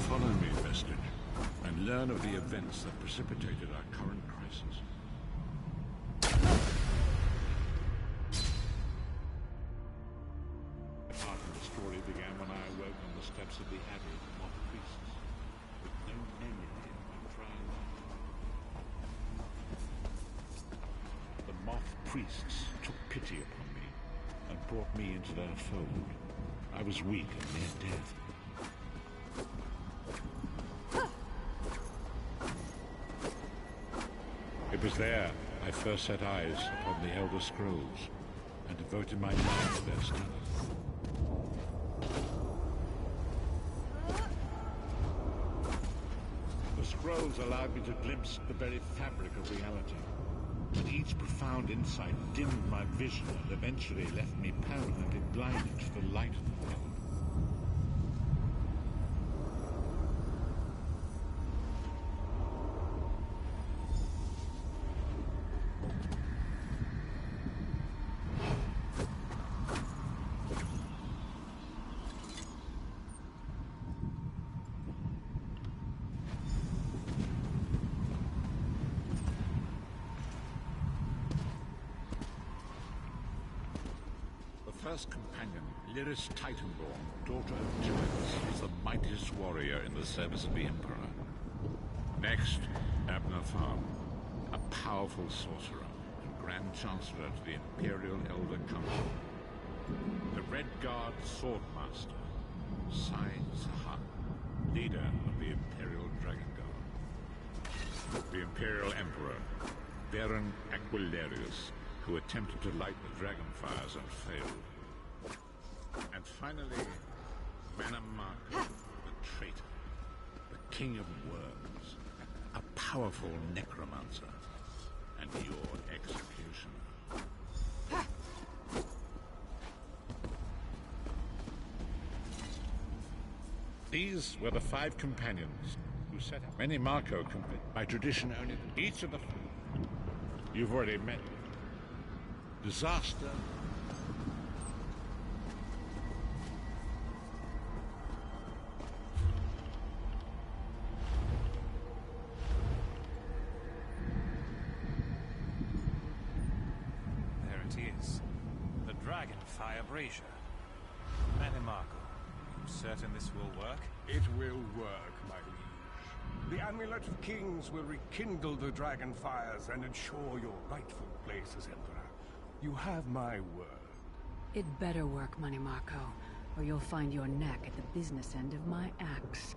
Follow me, Vestige, and learn of the events that precipitated our current crisis. Part of the story began when I awoke on the steps of the Abbey of the Moth Priests, with no memory of my prior life. The Moth Priests took pity upon me and brought me into their fold. I was weak and near death. It was there I first set eyes upon the Elder Scrolls and devoted my mind to their study. The scrolls allowed me to glimpse the very fabric of reality, but each profound insight dimmed my vision and eventually left me permanently blinded to the light of the world. First companion, Lyris Titanborn, daughter of giants, is the mightiest warrior in the service of the Emperor. Next, Abner Farm, a powerful sorcerer and Grand Chancellor to the Imperial Elder Council. The Red Guard Swordmaster, Sai Sahan, leader of the Imperial Dragon Guard. The Imperial Emperor, Baron Aquilarius, who attempted to light the dragon fires and failed. And finally, Manamaka, the traitor, the king of worms, a powerful necromancer, and your executioner. These were the 5 companions who set up many Marco company. By tradition, only each of the you've already met. Disaster. There it is. The Dragonfire Brazier. Manimarco, you certain this will work? It will work, my liege. The Amulet of Kings will rekindle the dragon fires and ensure your rightful place as Emperor. You have my word. It better work, Manimarco, or you'll find your neck at the business end of my axe.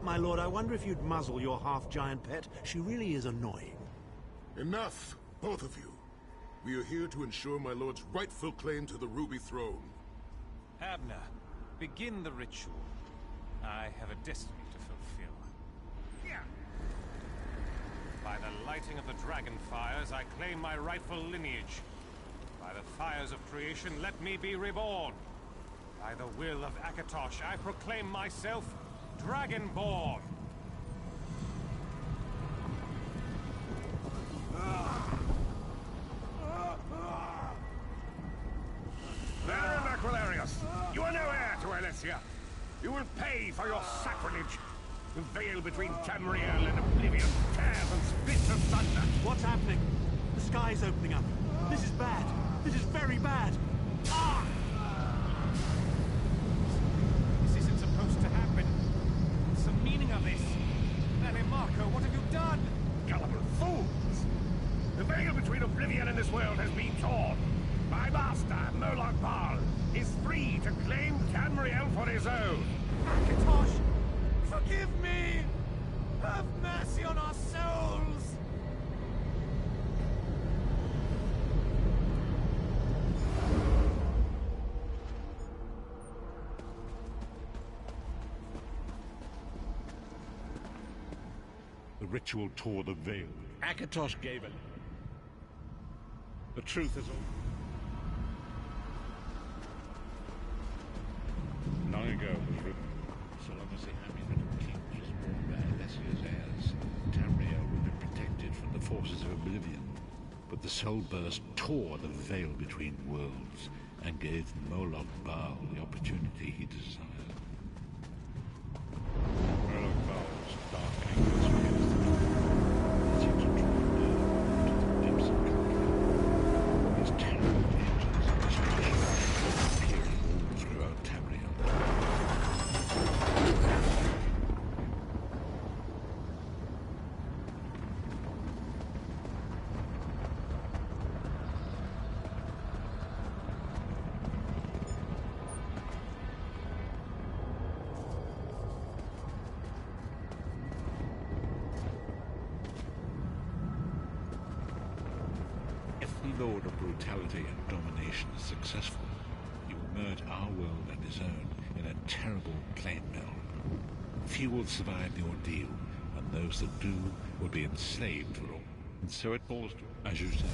My lord, I wonder if you'd muzzle your half-giant pet. She really is annoying. Enough, both of you. We are here to ensure my lord's rightful claim to the Ruby Throne. Abner, begin the ritual. I have a destiny to fulfill. Yeah. By the lighting of the dragon fires, I claim my rightful lineage. By the fires of creation, let me be reborn. By the will of Akatosh, I proclaim myself Dragonborn. Baron Aquilarius, you are no heir to Elysia. You will pay for your sacrilege. The veil between Tamriel and Oblivion tears and splits asunder. What's happening? The sky's opening up. This is bad. This is very bad. Ah! This isn't supposed to happen. What's the meaning of this? Manimarco, what have you done? Gullible fools! The veil between Oblivion and this world has been torn. My master, Moloch Baal, is free to claim Tamriel for his own. Akatosh! Forgive me! Have mercy on our souls! The ritual tore the veil. Akatosh gave it. The truth is all. Long ago it was written, so long as the amulet of kings was worn by Alessia's heirs, Tamriel would be protected from the forces of oblivion. But the soul burst tore the veil between worlds and gave Moloch Baal the opportunity he desired. Moloch Baal's dark angels against the dawn, seemed to draw near to the depths of control. His terrible angels of destruction appearing all throughout Tamriel. If the Lord of Brutality and Domination is successful, he will merge our world and his own in a terrible plain meld. Few will survive the ordeal, and those that do will be enslaved for all. And so it falls to, as you said.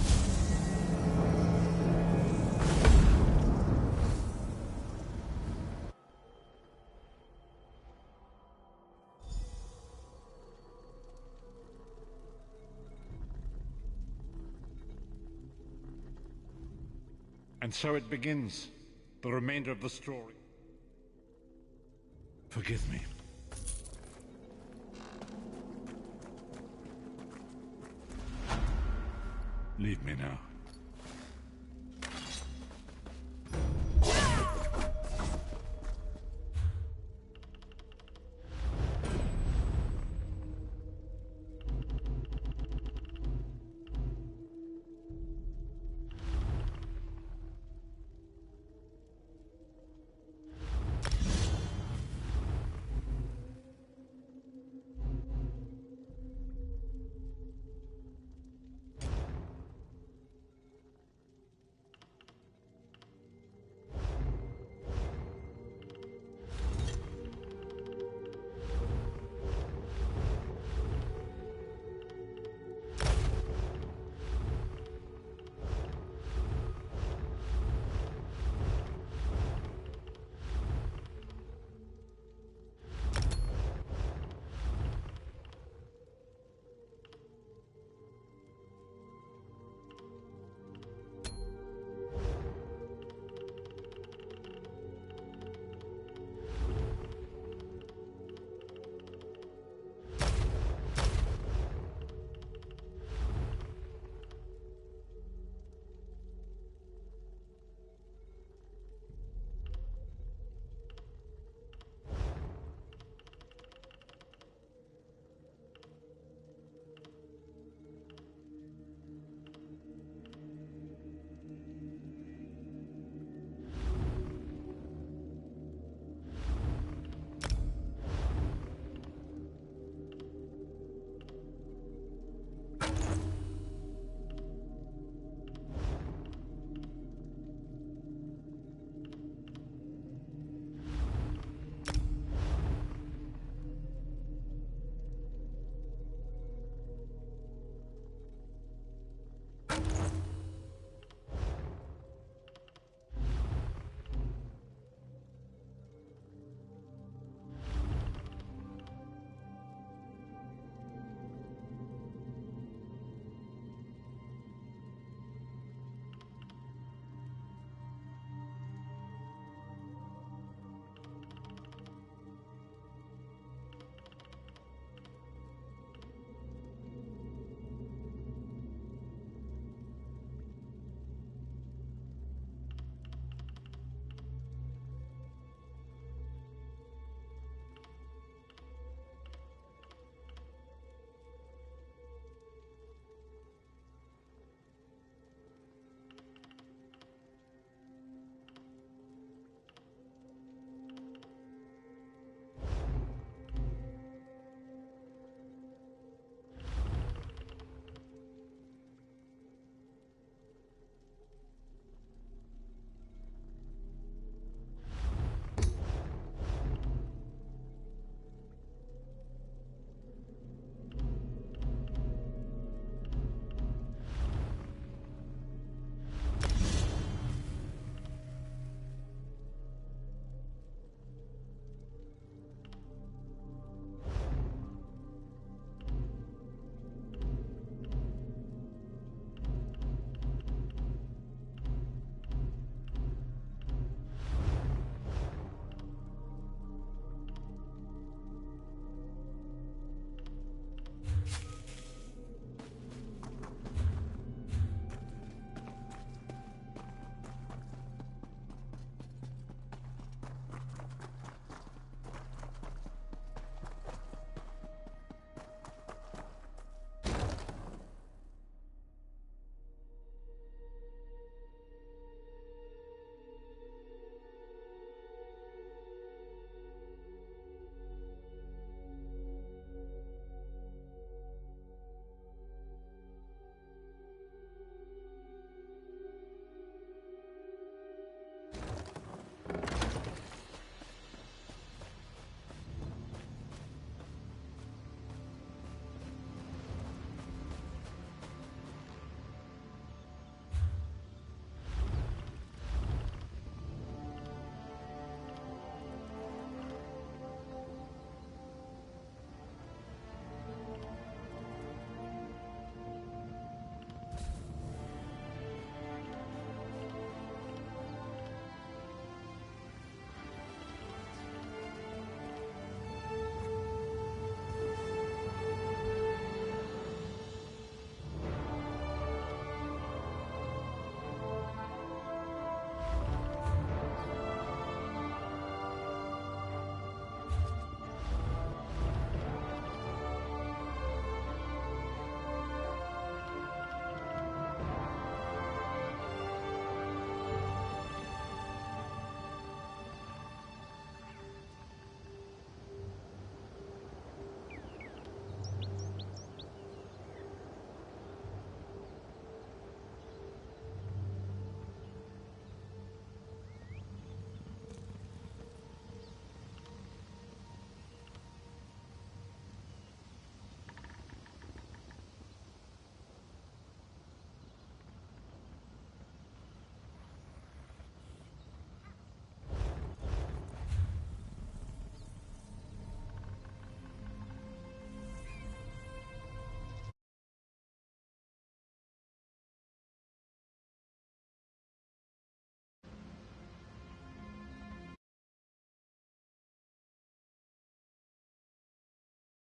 And so it begins, the remainder of the story. Forgive me. Leave me now.